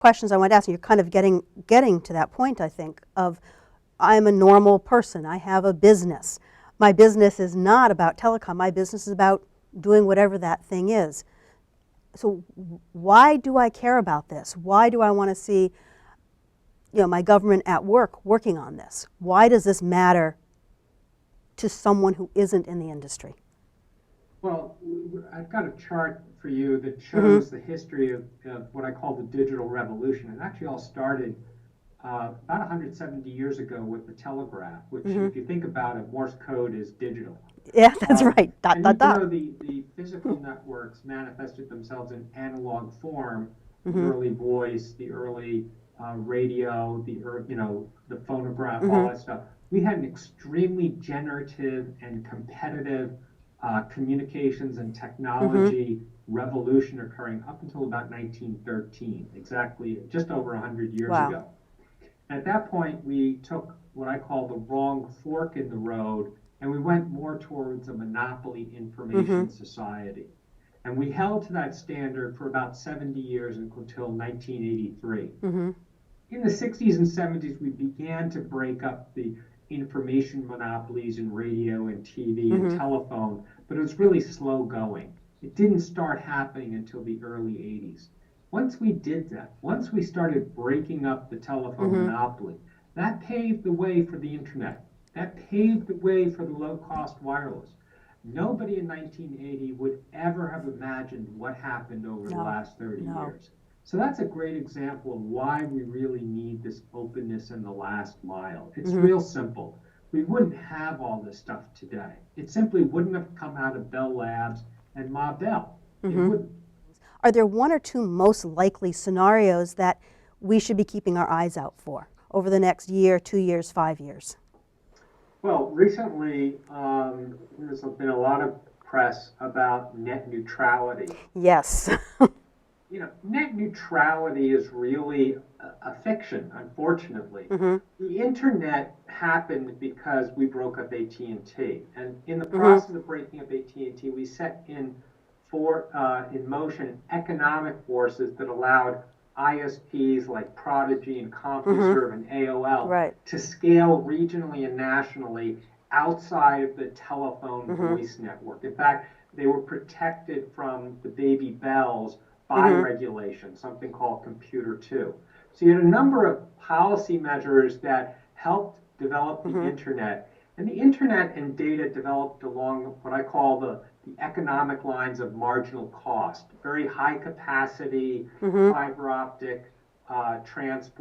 questions I want to ask, and you're kind of getting to that point, I think, of I'm a normal person. I have a business. My business is not about telecom. My business is about doing whatever that thing is. So why do I care about this? Why do I want to see, my government at work working on this? Why does this matter to someone who isn't in the industry? Well, I've got a chart for you that shows the history of what I call the digital revolution. It actually all started about 170 years ago with the telegraph, which, if you think about it, Morse code is digital. Yeah, that's right. Dot, And dot, even dot. though the physical networks manifested themselves in analog form, the Mm-hmm. early voice, the early radio, the phonograph, all Mm-hmm. that stuff, we had an extremely generative and competitive communications and Mm-hmm. technology revolution occurring up until about 1913, exactly just over 100 years Wow. ago. At that point, we took what I call the wrong fork in the road, and we went more towards a monopoly Mm-hmm. information society. And we held to that standard for about 70 years until 1983. Mm-hmm. In the 60s and 70s, we began to break up the information monopolies in radio and TV and Mm-hmm. telephone, but it was really slow going. It didn't start happening until the early 80s. Once we did that, once we started breaking up the telephone Mm-hmm. monopoly, that paved the way for the internet. That paved the way for the low cost wireless. Nobody in 1980 would ever have imagined what happened over the No. last 30 No. years. So that's a great example of why we really need this openness in the last mile. It's Mm-hmm. real simple. We wouldn't have all this stuff today. It simply wouldn't have come out of Bell Labs and Ma Bell. It Mm-hmm. wouldn't. Are there one or two most likely scenarios that we should be keeping our eyes out for over the next year, 2 years, 5 years? Well, recently, there's been a lot of press about net neutrality. Yes. Net neutrality is really a fiction, unfortunately. Mm-hmm. The internet happened because we broke up AT&T, and in the Mm-hmm. process of breaking up AT&T, we set in motion economic forces that allowed ISPs like Prodigy and Mm-hmm. CompuServe and AOL Right. to scale regionally and nationally outside of the telephone Mm-hmm. voice network. In fact, they were protected from the baby bells by Mm-hmm. regulation, something called Computer 2. So you had a number of policy measures that helped develop the Mm-hmm. internet. And the internet and data developed along what I call the economic lines of marginal cost, very high capacity, Mm-hmm. fiber optic transport.